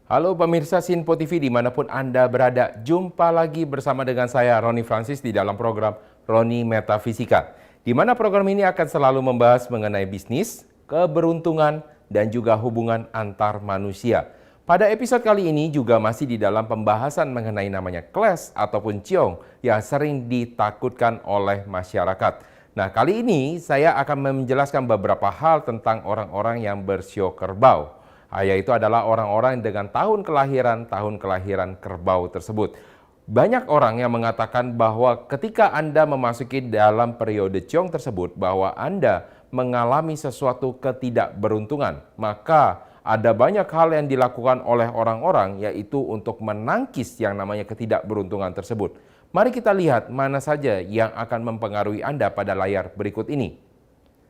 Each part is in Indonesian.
Halo pemirsa Sinpo TV dimanapun Anda berada, jumpa lagi bersama dengan saya Roni Francis di dalam program Roni Metafisika. Di mana program ini akan selalu membahas mengenai bisnis, keberuntungan, dan juga hubungan antar manusia. Pada episode kali ini juga masih di dalam pembahasan mengenai namanya clash ataupun ciong yang sering ditakutkan oleh masyarakat. Nah, kali ini saya akan menjelaskan beberapa hal tentang orang-orang yang bersio kerbau. Yaitu adalah orang-orang dengan tahun kelahiran kerbau tersebut. Banyak orang yang mengatakan bahwa ketika Anda memasuki dalam periode ciong tersebut, bahwa Anda mengalami sesuatu ketidakberuntungan. Maka ada banyak hal yang dilakukan oleh orang-orang, yaitu untuk menangkis yang namanya ketidakberuntungan tersebut. Mari kita lihat mana saja yang akan mempengaruhi Anda pada layar berikut ini.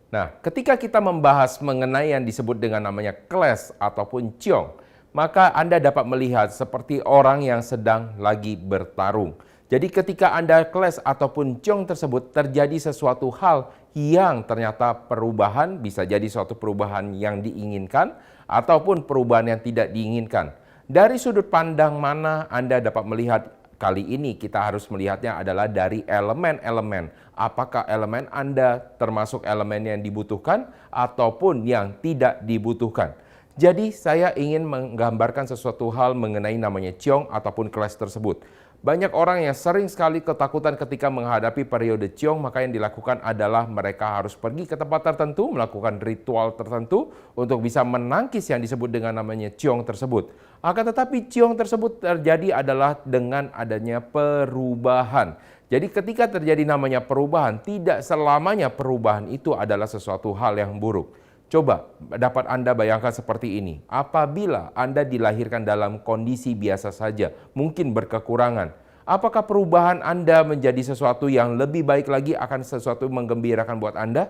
Nah, ketika kita membahas mengenai yang disebut dengan namanya clash ataupun ciong, maka Anda dapat melihat seperti orang yang sedang lagi bertarung. Jadi ketika Anda clash ataupun ciong tersebut terjadi sesuatu hal yang ternyata perubahan, bisa jadi suatu perubahan yang diinginkan ataupun perubahan yang tidak diinginkan. Dari sudut pandang mana Anda dapat melihat? Kali ini kita harus melihatnya adalah dari elemen-elemen. Apakah elemen Anda termasuk elemen yang dibutuhkan ataupun yang tidak dibutuhkan. Jadi saya ingin menggambarkan sesuatu hal mengenai namanya ciong ataupun clash tersebut. Banyak orang yang sering sekali ketakutan ketika menghadapi periode ciong, maka yang dilakukan adalah mereka harus pergi ke tempat tertentu, melakukan ritual tertentu untuk bisa menangkis yang disebut dengan namanya ciong tersebut. Akan tetapi ciong tersebut terjadi adalah dengan adanya perubahan. Jadi ketika terjadi namanya perubahan, tidak selamanya perubahan itu adalah sesuatu hal yang buruk. Coba dapat Anda bayangkan seperti ini. Apabila Anda dilahirkan dalam kondisi biasa saja, mungkin berkekurangan, apakah perubahan Anda menjadi sesuatu yang lebih baik lagi, akan sesuatu menggembirakan buat Anda?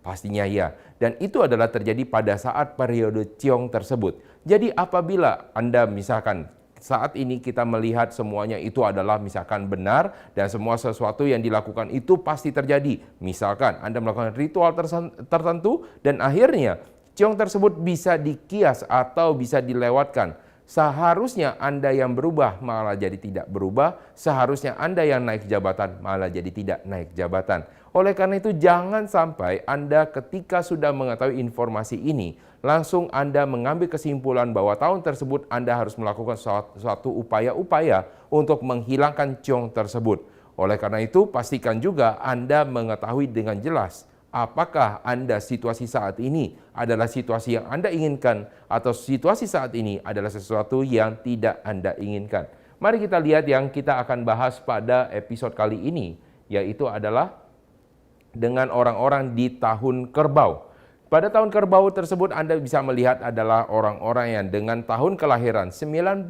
Pastinya ya. Dan itu adalah terjadi pada saat periode ciong tersebut. Jadi apabila Anda misalkan saat ini kita melihat semuanya itu adalah misalkan benar dan semua sesuatu yang dilakukan itu pasti terjadi. Misalkan Anda melakukan ritual tertentu dan akhirnya ciong tersebut bisa dikias atau bisa dilewatkan. Seharusnya Anda yang berubah malah jadi tidak berubah. Seharusnya Anda yang naik jabatan malah jadi tidak naik jabatan. Oleh karena itu jangan sampai Anda ketika sudah mengetahui informasi ini, langsung Anda mengambil kesimpulan bahwa tahun tersebut Anda harus melakukan suatu upaya-upaya untuk menghilangkan ciong tersebut. Oleh karena itu pastikan juga Anda mengetahui dengan jelas apakah Anda situasi saat ini adalah situasi yang Anda inginkan atau situasi saat ini adalah sesuatu yang tidak Anda inginkan. Mari kita lihat yang kita akan bahas pada episode kali ini, yaitu adalah dengan orang-orang di tahun kerbau. Pada tahun kerbau tersebut Anda bisa melihat adalah orang-orang yang dengan tahun kelahiran 1949,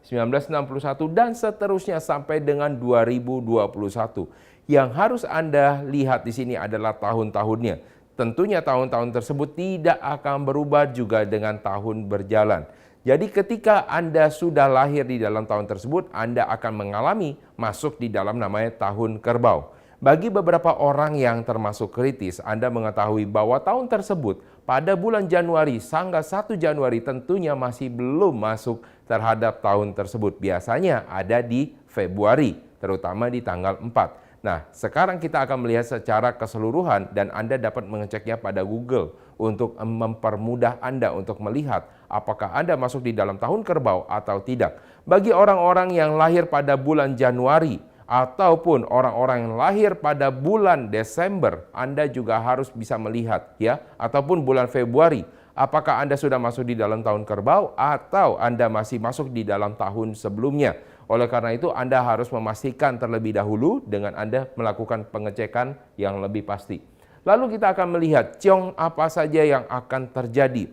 1961 dan seterusnya sampai dengan 2021. Yang harus Anda lihat di sini adalah tahun-tahunnya. Tentunya tahun-tahun tersebut tidak akan berubah juga dengan tahun berjalan. Jadi ketika Anda sudah lahir di dalam tahun tersebut, Anda akan mengalami masuk di dalam namanya tahun kerbau. Bagi beberapa orang yang termasuk kritis, Anda mengetahui bahwa tahun tersebut pada bulan Januari hingga 1 Januari tentunya masih belum masuk terhadap tahun tersebut. Biasanya ada di Februari, terutama di tanggal 4. Nah, sekarang kita akan melihat secara keseluruhan dan Anda dapat mengeceknya pada Google untuk mempermudah Anda untuk melihat apakah Anda masuk di dalam tahun kerbau atau tidak. Bagi orang-orang yang lahir pada bulan Januari ataupun orang-orang yang lahir pada bulan Desember, Anda juga harus bisa melihat ya, ataupun bulan Februari. Apakah Anda sudah masuk di dalam tahun kerbau atau Anda masih masuk di dalam tahun sebelumnya? Oleh karena itu Anda harus memastikan terlebih dahulu dengan Anda melakukan pengecekan yang lebih pasti. Lalu kita akan melihat ciong apa saja yang akan terjadi.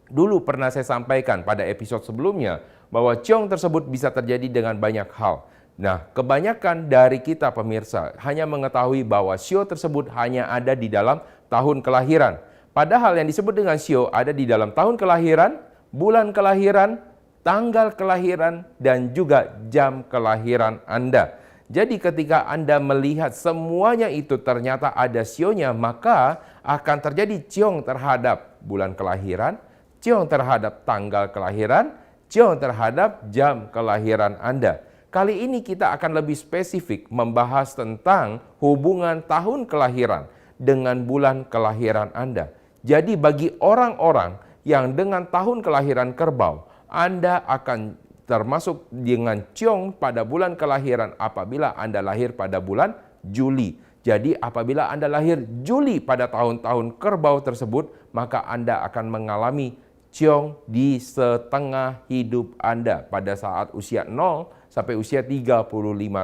Dulu pernah saya sampaikan pada episode sebelumnya bahwa ciong tersebut bisa terjadi dengan banyak hal. Nah, kebanyakan dari kita pemirsa hanya mengetahui bahwa sio tersebut hanya ada di dalam tahun kelahiran. Padahal yang disebut dengan sio ada di dalam tahun kelahiran, bulan kelahiran, tanggal kelahiran, dan juga jam kelahiran Anda. Jadi ketika Anda melihat semuanya itu ternyata ada sionya, maka akan terjadi ciong terhadap bulan kelahiran, ciong terhadap tanggal kelahiran, ciong terhadap jam kelahiran Anda. Kali ini kita akan lebih spesifik membahas tentang hubungan tahun kelahiran dengan bulan kelahiran Anda. Jadi bagi orang-orang yang dengan tahun kelahiran kerbau, Anda akan termasuk dengan ciong pada bulan kelahiran apabila Anda lahir pada bulan Juli. Jadi apabila Anda lahir Juli pada tahun-tahun kerbau tersebut, maka Anda akan mengalami ciong di setengah hidup Anda pada saat usia 0 sampai usia 35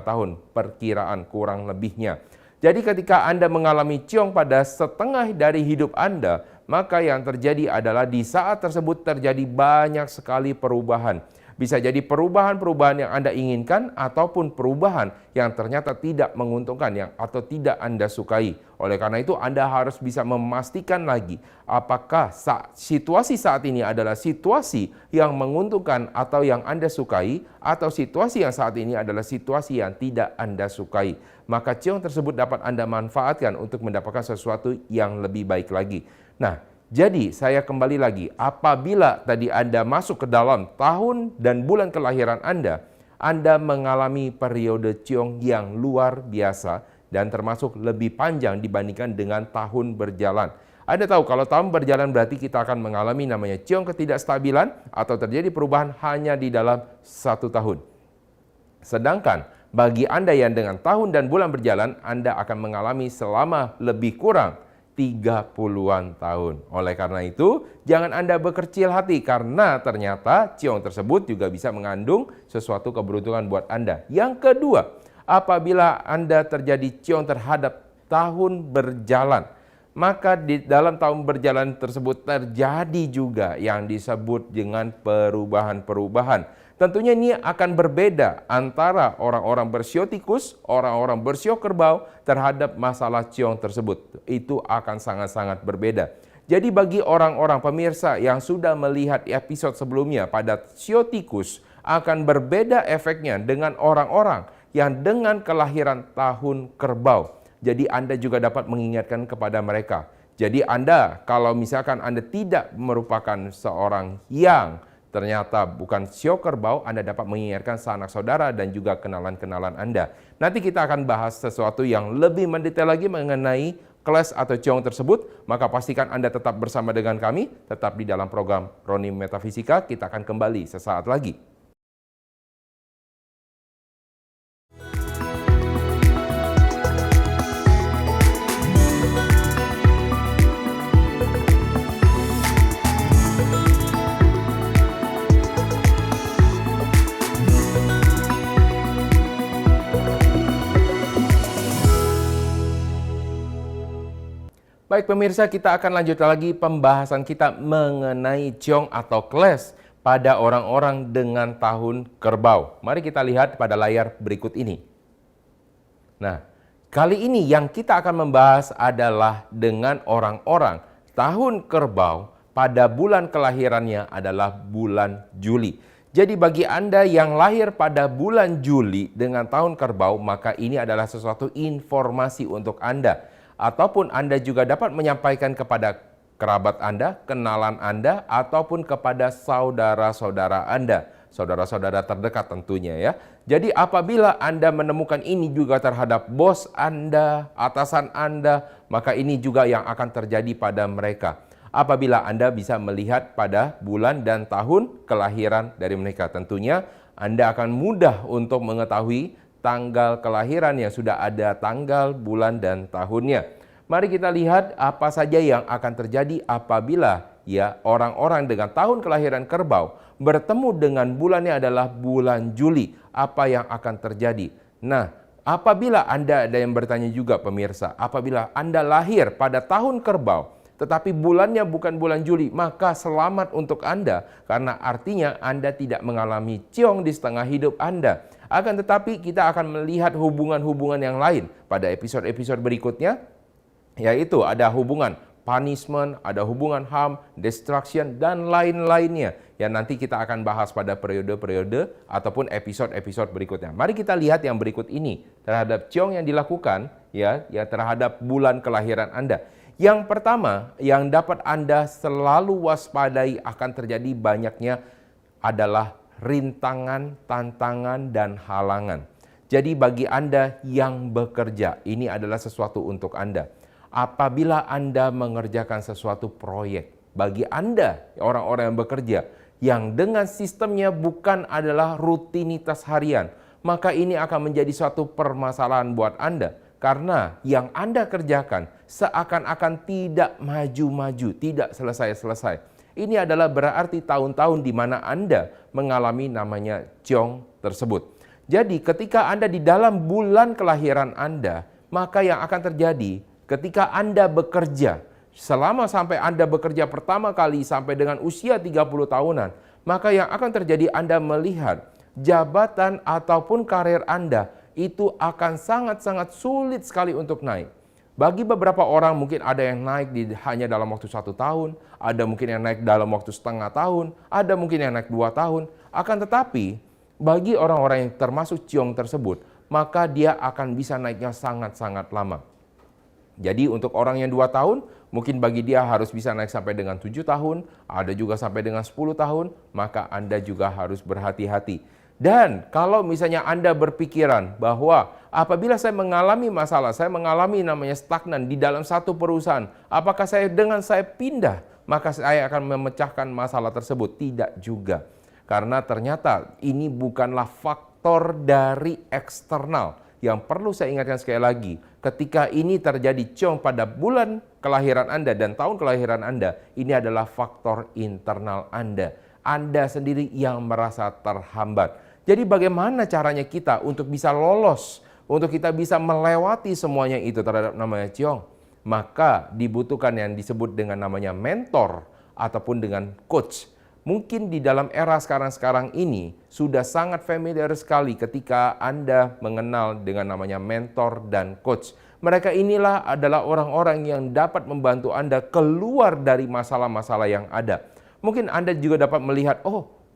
tahun, perkiraan kurang lebihnya. Jadi ketika Anda mengalami ciong pada setengah dari hidup Anda, maka yang terjadi adalah di saat tersebut terjadi banyak sekali perubahan. Bisa jadi perubahan-perubahan yang Anda inginkan ataupun perubahan yang ternyata tidak menguntungkan atau tidak Anda sukai. Oleh karena itu Anda harus bisa memastikan lagi apakah situasi saat ini adalah situasi yang menguntungkan atau yang Anda sukai, atau situasi yang saat ini adalah situasi yang tidak Anda sukai. Maka ciong tersebut dapat Anda manfaatkan untuk mendapatkan sesuatu yang lebih baik lagi. Nah, jadi saya kembali lagi, apabila tadi Anda masuk ke dalam tahun dan bulan kelahiran Anda mengalami periode ciong yang luar biasa dan termasuk lebih panjang dibandingkan dengan tahun berjalan. Anda tahu kalau tahun berjalan berarti kita akan mengalami namanya ciong ketidakstabilan atau terjadi perubahan hanya di dalam 1 tahun. Sedangkan bagi Anda yang dengan tahun dan bulan berjalan, Anda akan mengalami selama lebih kurang 30-an tahun. Oleh karena itu, jangan Anda berkecil hati karena ternyata ciong tersebut juga bisa mengandung sesuatu keberuntungan buat Anda. Yang kedua, apabila Anda terjadi ciong terhadap tahun berjalan, maka di dalam tahun berjalan tersebut terjadi juga yang disebut dengan perubahan-perubahan. Tentunya ini akan berbeda antara orang-orang bersio tikus, orang-orang bersio kerbau terhadap masalah ciong tersebut. Itu akan sangat-sangat berbeda. Jadi bagi orang-orang pemirsa yang sudah melihat episode sebelumnya pada sio tikus, akan berbeda efeknya dengan orang-orang yang dengan kelahiran tahun kerbau. Jadi Anda juga dapat mengingatkan kepada mereka. Jadi Anda, kalau misalkan Anda tidak merupakan seorang yang ternyata bukan sio kerbau, Anda dapat mengingatkan sanak saudara dan juga kenalan-kenalan Anda. Nanti kita akan bahas sesuatu yang lebih mendetail lagi mengenai kelas atau ciong tersebut. Maka pastikan Anda tetap bersama dengan kami, tetap di dalam program Roni Metafisika. Kita akan kembali sesaat lagi. Baik pemirsa, kita akan lanjut lagi pembahasan kita mengenai ciong atau clash pada orang-orang dengan tahun kerbau. Mari kita lihat pada layar berikut ini. Nah, kali ini yang kita akan membahas adalah dengan orang-orang tahun kerbau pada bulan kelahirannya adalah bulan Juli. Jadi bagi Anda yang lahir pada bulan Juli dengan tahun kerbau, maka ini adalah sesuatu informasi untuk Anda. Ataupun Anda juga dapat menyampaikan kepada kerabat Anda, kenalan Anda, ataupun kepada saudara-saudara Anda. Saudara-saudara terdekat tentunya ya. Jadi apabila Anda menemukan ini juga terhadap bos Anda, atasan Anda, maka ini juga yang akan terjadi pada mereka. Apabila Anda bisa melihat pada bulan dan tahun kelahiran dari mereka. Tentunya Anda akan mudah untuk mengetahui tanggal kelahiran yang sudah ada tanggal, bulan, dan tahunnya. Mari kita lihat apa saja yang akan terjadi apabila ya orang-orang dengan tahun kelahiran kerbau bertemu dengan bulannya adalah bulan Juli. Apa yang akan terjadi? Nah, apabila Anda ada yang bertanya juga pemirsa, apabila Anda lahir pada tahun kerbau, tetapi bulannya bukan bulan Juli, maka selamat untuk Anda. Karena artinya Anda tidak mengalami ciong di setengah hidup Anda. Akan tetapi kita akan melihat hubungan-hubungan yang lain pada episode-episode berikutnya. Yaitu ada hubungan punishment, ada hubungan harm, destruction, dan lain-lainnya. Yang nanti kita akan bahas pada periode-periode ataupun episode-episode berikutnya. Mari kita lihat yang berikut ini terhadap ciong yang dilakukan ya terhadap bulan kelahiran Anda. Yang pertama yang dapat Anda selalu waspadai akan terjadi banyaknya adalah rintangan, tantangan, dan halangan. Jadi bagi Anda yang bekerja, ini adalah sesuatu untuk Anda. Apabila Anda mengerjakan sesuatu proyek, bagi Anda, orang-orang yang bekerja, yang dengan sistemnya bukan adalah rutinitas harian, maka ini akan menjadi suatu permasalahan buat Anda. Karena yang Anda kerjakan seakan-akan tidak maju-maju, tidak selesai-selesai. Ini adalah berarti tahun-tahun di mana Anda mengalami namanya ciong tersebut. Jadi ketika Anda di dalam bulan kelahiran Anda, maka yang akan terjadi ketika Anda bekerja, selama sampai Anda bekerja pertama kali sampai dengan usia 30 tahunan, maka yang akan terjadi Anda melihat jabatan ataupun karir Anda itu akan sangat-sangat sulit sekali untuk naik. Bagi beberapa orang mungkin ada yang naik hanya dalam waktu 1 tahun, ada mungkin yang naik dalam waktu setengah tahun, ada mungkin yang naik 2 tahun. Akan tetapi, bagi orang-orang yang termasuk ciong tersebut, maka dia akan bisa naiknya sangat-sangat lama. Jadi untuk orang yang 2 tahun, mungkin bagi dia harus bisa naik sampai dengan 7 tahun, ada juga sampai dengan 10 tahun, maka Anda juga harus berhati-hati. Dan kalau misalnya Anda berpikiran bahwa apabila saya mengalami masalah, saya mengalami namanya stagnan di dalam satu perusahaan, apakah dengan saya pindah, maka saya akan memecahkan masalah tersebut? Tidak juga. Karena ternyata ini bukanlah faktor dari eksternal. Yang perlu saya ingatkan sekali lagi, ketika ini terjadi ciong pada bulan kelahiran Anda dan tahun kelahiran Anda, ini adalah faktor internal Anda. Anda sendiri yang merasa terhambat. Jadi bagaimana caranya kita untuk bisa lolos, untuk kita bisa melewati semuanya itu terhadap namanya ciong? Maka dibutuhkan yang disebut dengan namanya mentor ataupun dengan coach. Mungkin di dalam era sekarang ini sudah sangat familiar sekali ketika Anda mengenal dengan namanya mentor dan coach. Mereka inilah adalah orang-orang yang dapat membantu Anda keluar dari masalah-masalah yang ada. Mungkin Anda juga dapat melihat,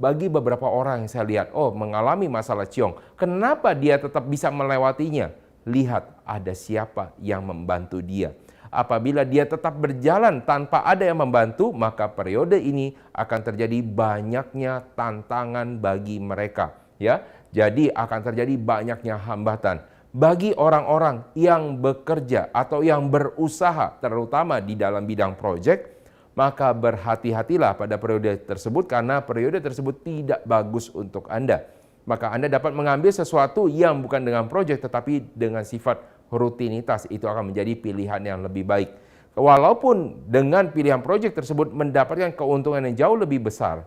bagi beberapa orang yang saya lihat, mengalami masalah ciong. Kenapa dia tetap bisa melewatinya? Lihat, ada siapa yang membantu dia. Apabila dia tetap berjalan tanpa ada yang membantu, maka periode ini akan terjadi banyaknya tantangan bagi mereka. Ya, jadi akan terjadi banyaknya hambatan. Bagi orang-orang yang bekerja atau yang berusaha, terutama di dalam bidang proyek, maka berhati-hatilah pada periode tersebut karena periode tersebut tidak bagus untuk Anda. Maka Anda dapat mengambil sesuatu yang bukan dengan proyek tetapi dengan sifat rutinitas, itu akan menjadi pilihan yang lebih baik. Walaupun dengan pilihan proyek tersebut mendapatkan keuntungan yang jauh lebih besar,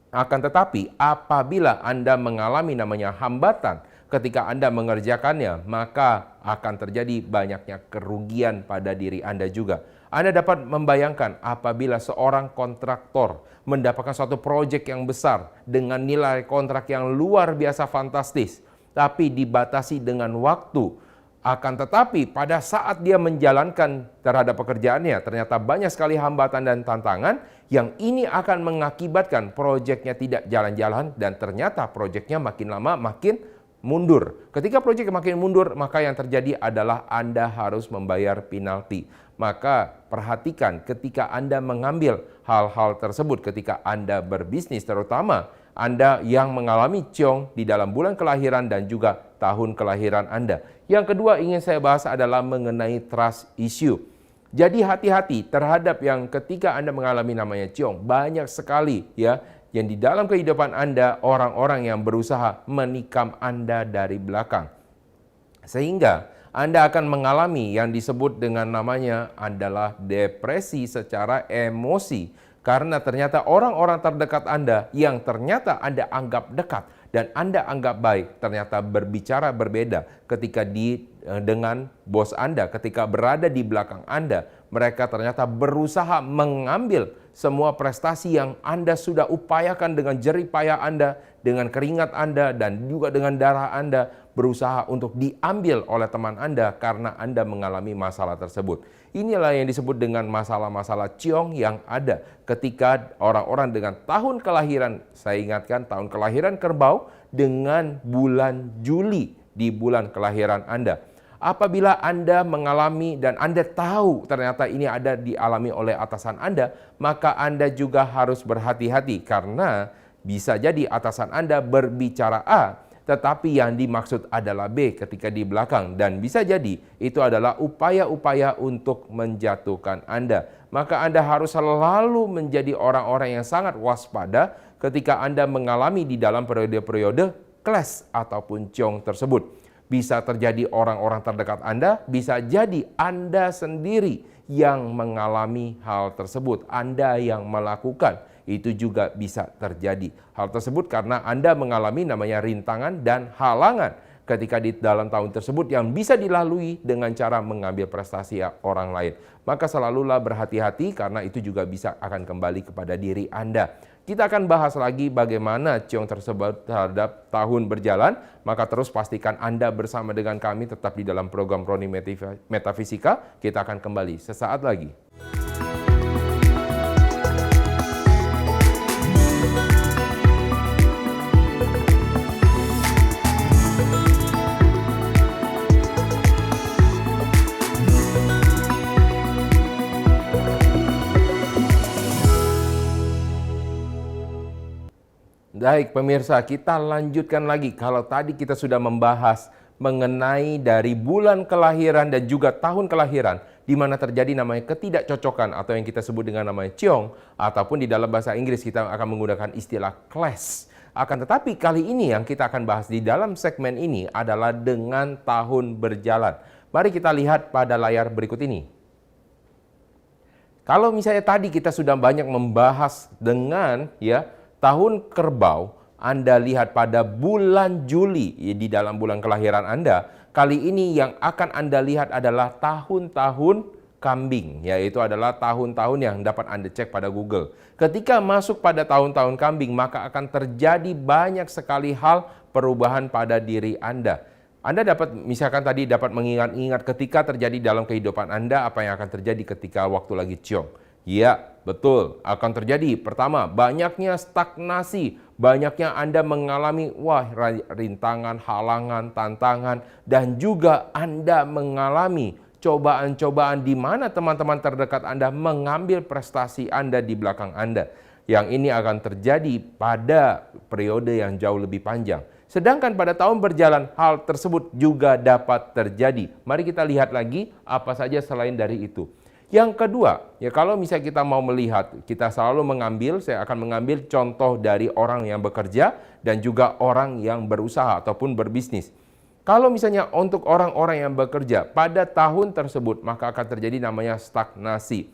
akan tetapi apabila Anda mengalami namanya hambatan ketika Anda mengerjakannya, maka akan terjadi banyaknya kerugian pada diri Anda juga. Anda dapat membayangkan apabila seorang kontraktor mendapatkan suatu proyek yang besar dengan nilai kontrak yang luar biasa fantastis, tapi dibatasi dengan waktu. Akan tetapi pada saat dia menjalankan terhadap pekerjaannya, ternyata banyak sekali hambatan dan tantangan yang ini akan mengakibatkan proyeknya tidak jalan-jalan dan ternyata proyeknya makin lama makin mundur. Ketika proyek makin mundur, maka yang terjadi adalah Anda harus membayar penalti. Maka perhatikan ketika Anda mengambil hal-hal tersebut, ketika Anda berbisnis, terutama Anda yang mengalami ciong di dalam bulan kelahiran dan juga tahun kelahiran Anda. Yang kedua ingin saya bahas adalah mengenai trust issue. Jadi hati-hati terhadap yang ketika Anda mengalami namanya ciong. Banyak sekali ya yang di dalam kehidupan Anda orang-orang yang berusaha menikam Anda dari belakang. Sehingga Anda akan mengalami yang disebut dengan namanya adalah depresi secara emosi. Karena ternyata orang-orang terdekat Anda yang ternyata Anda anggap dekat dan Anda anggap baik, ternyata berbicara berbeda ketika dengan bos Anda, ketika berada di belakang Anda. Mereka ternyata berusaha mengambil semua prestasi yang Anda sudah upayakan dengan jerih payah Anda, dengan keringat Anda, dan juga dengan darah Anda, berusaha untuk diambil oleh teman Anda karena Anda mengalami masalah tersebut. Inilah yang disebut dengan masalah-masalah ciong yang ada ketika orang-orang dengan tahun kelahiran, saya ingatkan tahun kelahiran kerbau dengan bulan Juli di bulan kelahiran Anda. Apabila Anda mengalami dan Anda tahu ternyata ini ada dialami oleh atasan Anda, maka Anda juga harus berhati-hati karena bisa jadi atasan Anda berbicara A, tetapi yang dimaksud adalah B ketika di belakang. Dan bisa jadi itu adalah upaya-upaya untuk menjatuhkan Anda. Maka Anda harus selalu menjadi orang-orang yang sangat waspada ketika Anda mengalami di dalam periode-periode clash ataupun ciong tersebut. Bisa terjadi orang-orang terdekat Anda, bisa jadi Anda sendiri yang mengalami hal tersebut. Anda yang melakukan, itu juga bisa terjadi. Hal tersebut karena Anda mengalami namanya rintangan dan halangan ketika di dalam tahun tersebut yang bisa dilalui dengan cara mengambil prestasi orang lain. Maka selalulah berhati-hati karena itu juga bisa akan kembali kepada diri Anda. Kita akan bahas lagi bagaimana ciong tersebut terhadap tahun berjalan. Maka terus pastikan Anda bersama dengan kami tetap di dalam program Roni Metafisika. Kita akan kembali sesaat lagi. Baik pemirsa, kita lanjutkan lagi. Kalau tadi kita sudah membahas mengenai dari bulan kelahiran dan juga tahun kelahiran, di mana terjadi namanya ketidakcocokan atau yang kita sebut dengan namanya ciong, ataupun di dalam bahasa Inggris kita akan menggunakan istilah clash. Akan tetapi kali ini yang kita akan bahas di dalam segmen ini adalah dengan tahun berjalan. Mari kita lihat pada layar berikut ini. Kalau misalnya tadi kita sudah banyak membahas dengan tahun kerbau, Anda lihat pada bulan Juli di dalam bulan kelahiran Anda. Kali ini yang akan Anda lihat adalah tahun-tahun kambing, yaitu adalah tahun-tahun yang dapat Anda cek pada Google. Ketika masuk pada tahun-tahun kambing, maka akan terjadi banyak sekali hal perubahan pada diri Anda. Anda dapat misalkan tadi dapat mengingat-ingat ketika terjadi dalam kehidupan Anda apa yang akan terjadi ketika waktu lagi ciong. Ya, betul. Akan terjadi. Pertama, banyaknya stagnasi. Banyaknya Anda mengalami rintangan, halangan, tantangan. Dan juga Anda mengalami cobaan-cobaan di mana teman-teman terdekat Anda mengambil prestasi Anda di belakang Anda. Yang ini akan terjadi pada periode yang jauh lebih panjang. Sedangkan pada tahun berjalan, hal tersebut juga dapat terjadi. Mari kita lihat lagi apa saja selain dari itu. Yang kedua, kalau misalnya kita mau melihat, kita selalu saya akan mengambil contoh dari orang yang bekerja dan juga orang yang berusaha ataupun berbisnis. Kalau misalnya untuk orang-orang yang bekerja pada tahun tersebut, maka akan terjadi namanya stagnasi.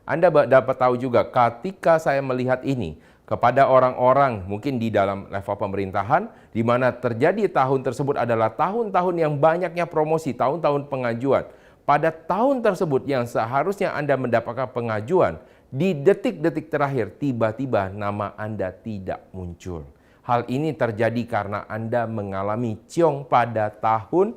Anda dapat tahu juga ketika saya melihat ini kepada orang-orang mungkin di dalam level pemerintahan, di mana terjadi tahun tersebut adalah tahun-tahun yang banyaknya promosi, tahun-tahun pengajuan. Pada tahun tersebut yang seharusnya Anda mendapatkan pengajuan, di detik-detik terakhir tiba-tiba nama Anda tidak muncul. Hal ini terjadi karena Anda mengalami ciong pada tahun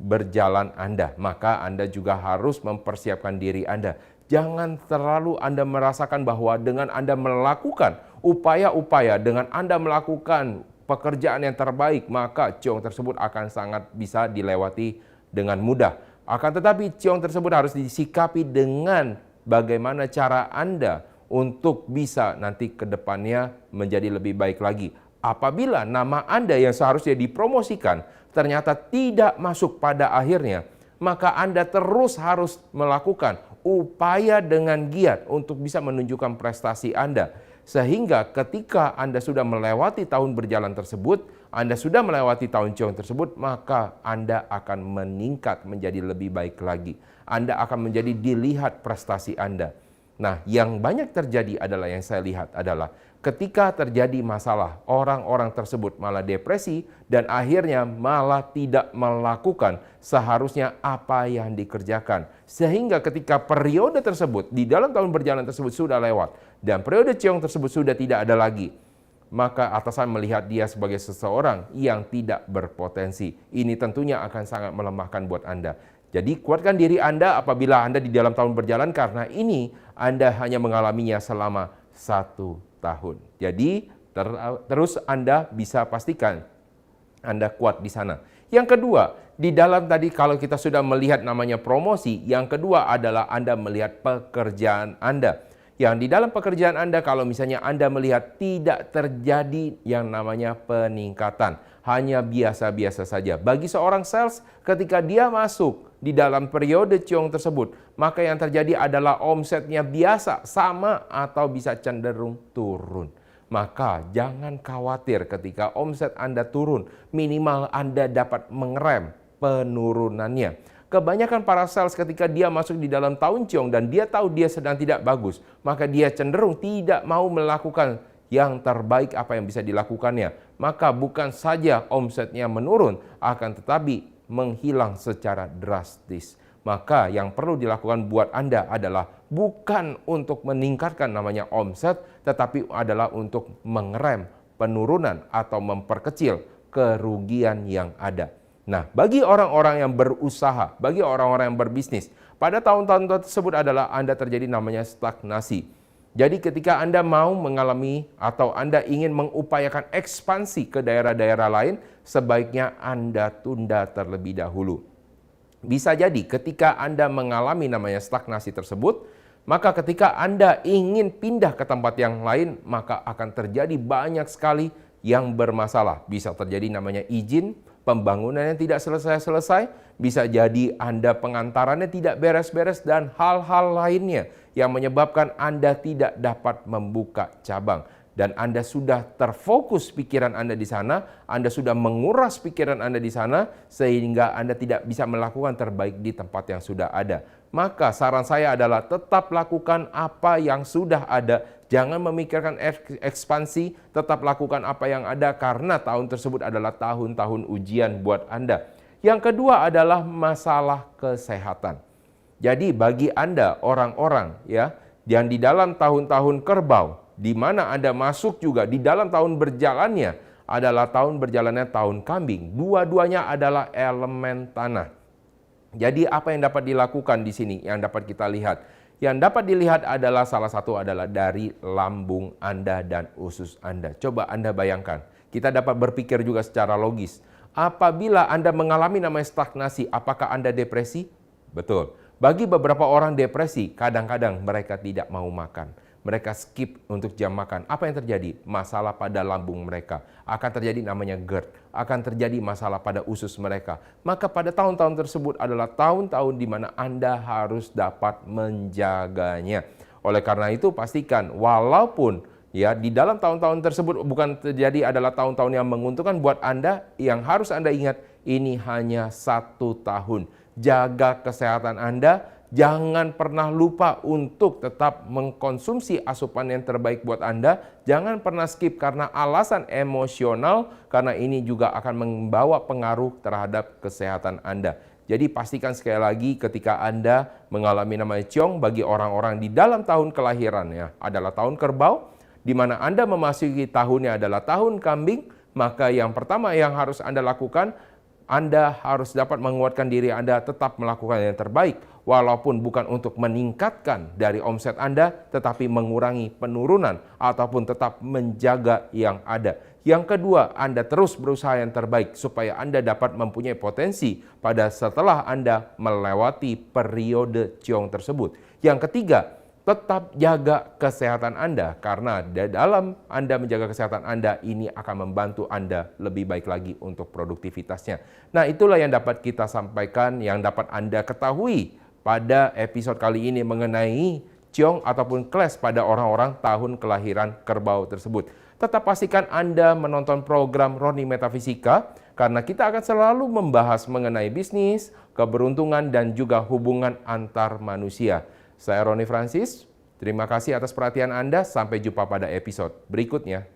berjalan Anda. Maka Anda juga harus mempersiapkan diri Anda. Jangan terlalu Anda merasakan bahwa dengan Anda melakukan upaya-upaya, dengan Anda melakukan pekerjaan yang terbaik, maka ciong tersebut akan sangat bisa dilewati dengan mudah. Akan tetapi ciong tersebut harus disikapi dengan bagaimana cara Anda untuk bisa nanti ke depannya menjadi lebih baik lagi. Apabila nama Anda yang seharusnya dipromosikan ternyata tidak masuk pada akhirnya, maka Anda terus harus melakukan upaya dengan giat untuk bisa menunjukkan prestasi Anda. Sehingga ketika Anda sudah melewati tahun berjalan tersebut, Anda sudah melewati tahun ciong tersebut, maka Anda akan meningkat menjadi lebih baik lagi. Anda akan menjadi dilihat prestasi Anda. Nah, yang banyak terjadi adalah yang saya lihat adalah ketika terjadi masalah, orang-orang tersebut malah depresi dan akhirnya malah tidak melakukan seharusnya apa yang dikerjakan. Sehingga ketika periode tersebut, di dalam tahun berjalan tersebut sudah lewat dan periode ciong tersebut sudah tidak ada lagi, maka atasan melihat dia sebagai seseorang yang tidak berpotensi. Ini tentunya akan sangat melemahkan buat Anda. Jadi kuatkan diri Anda apabila Anda di dalam tahun berjalan, karena ini Anda hanya mengalaminya selama 1 tahun. Jadi terus Anda bisa pastikan Anda kuat di sana. Yang kedua, di dalam tadi kalau kita sudah melihat namanya promosi, yang kedua adalah Anda melihat pekerjaan Anda. Yang di dalam pekerjaan Anda, kalau misalnya Anda melihat tidak terjadi yang namanya peningkatan, hanya biasa-biasa saja. Bagi seorang sales, ketika dia masuk di dalam periode ciong tersebut, maka yang terjadi adalah omsetnya biasa, sama atau bisa cenderung turun. Maka jangan khawatir ketika omset Anda turun, minimal Anda dapat mengerem penurunannya. Kebanyakan para sales ketika dia masuk di dalam tahun ciong dan dia tahu dia sedang tidak bagus, maka dia cenderung tidak mau melakukan yang terbaik apa yang bisa dilakukannya. Maka bukan saja omsetnya menurun, akan tetapi menghilang secara drastis. Maka yang perlu dilakukan buat Anda adalah bukan untuk meningkatkan namanya omset, tetapi adalah untuk mengerem penurunan atau memperkecil kerugian yang ada. Nah, bagi orang-orang yang berusaha, bagi orang-orang yang berbisnis, pada tahun-tahun tersebut adalah Anda terjadi namanya stagnasi. Jadi ketika Anda mau mengalami atau Anda ingin mengupayakan ekspansi ke daerah-daerah lain, sebaiknya Anda tunda terlebih dahulu. Bisa jadi ketika Anda mengalami namanya stagnasi tersebut, maka ketika Anda ingin pindah ke tempat yang lain, maka akan terjadi banyak sekali yang bermasalah. Bisa terjadi namanya izin, pembangunannya tidak selesai-selesai, bisa jadi Anda pengantarannya tidak beres-beres, dan hal-hal lainnya yang menyebabkan Anda tidak dapat membuka cabang. Dan Anda sudah terfokus pikiran Anda di sana, Anda sudah menguras pikiran Anda di sana, sehingga Anda tidak bisa melakukan terbaik di tempat yang sudah ada. Maka saran saya adalah tetap lakukan apa yang sudah ada. Jangan memikirkan ekspansi, tetap lakukan apa yang ada karena tahun tersebut adalah tahun-tahun ujian buat Anda. Yang kedua adalah masalah kesehatan. Jadi bagi Anda orang-orang yang di dalam tahun-tahun kerbau, di mana Anda masuk juga di dalam tahun berjalannya adalah tahun berjalannya tahun kambing. Dua-duanya adalah elemen tanah. Jadi apa yang dapat dilakukan di sini yang dapat kita lihat? Yang dapat dilihat adalah salah satu adalah dari lambung Anda dan usus Anda. Coba Anda bayangkan. Kita dapat berpikir juga secara logis. Apabila Anda mengalami namanya stagnasi, apakah Anda depresi? Betul. Bagi beberapa orang depresi, kadang-kadang mereka tidak mau makan. Mereka skip untuk jam makan. Apa yang terjadi? Masalah pada lambung mereka. Akan terjadi namanya GERD. Akan terjadi masalah pada usus mereka. Maka pada tahun-tahun tersebut adalah tahun-tahun di mana Anda harus dapat menjaganya. Oleh karena itu pastikan walaupun di dalam tahun-tahun tersebut bukan terjadi adalah tahun-tahun yang menguntungkan buat Anda, yang harus Anda ingat ini hanya 1 tahun. Jaga kesehatan Anda. Jangan pernah lupa untuk tetap mengkonsumsi asupan yang terbaik buat Anda. Jangan pernah skip karena alasan emosional, karena ini juga akan membawa pengaruh terhadap kesehatan Anda. Jadi pastikan sekali lagi ketika Anda mengalami namanya ciong, bagi orang-orang di dalam tahun kelahirannya adalah tahun kerbau, di mana Anda memasuki tahunnya adalah tahun kambing, maka yang pertama yang harus Anda lakukan, Anda harus dapat menguatkan diri Anda tetap melakukan yang terbaik. Walaupun bukan untuk meningkatkan dari omset Anda, tetapi mengurangi penurunan ataupun tetap menjaga yang ada. Yang kedua, Anda terus berusaha yang terbaik supaya Anda dapat mempunyai potensi pada setelah Anda melewati periode ciong tersebut. Yang ketiga, tetap jaga kesehatan Anda, karena dalam Anda menjaga kesehatan Anda, ini akan membantu Anda lebih baik lagi untuk produktivitasnya. Nah, itulah yang dapat kita sampaikan, yang dapat Anda ketahui pada episode kali ini mengenai ciong ataupun clash pada orang-orang tahun kelahiran kerbau tersebut. Tetap pastikan Anda menonton program Roni Metafisika, karena kita akan selalu membahas mengenai bisnis, keberuntungan, dan juga hubungan antar manusia. Saya Roni Francis, terima kasih atas perhatian Anda. Sampai jumpa pada episode berikutnya.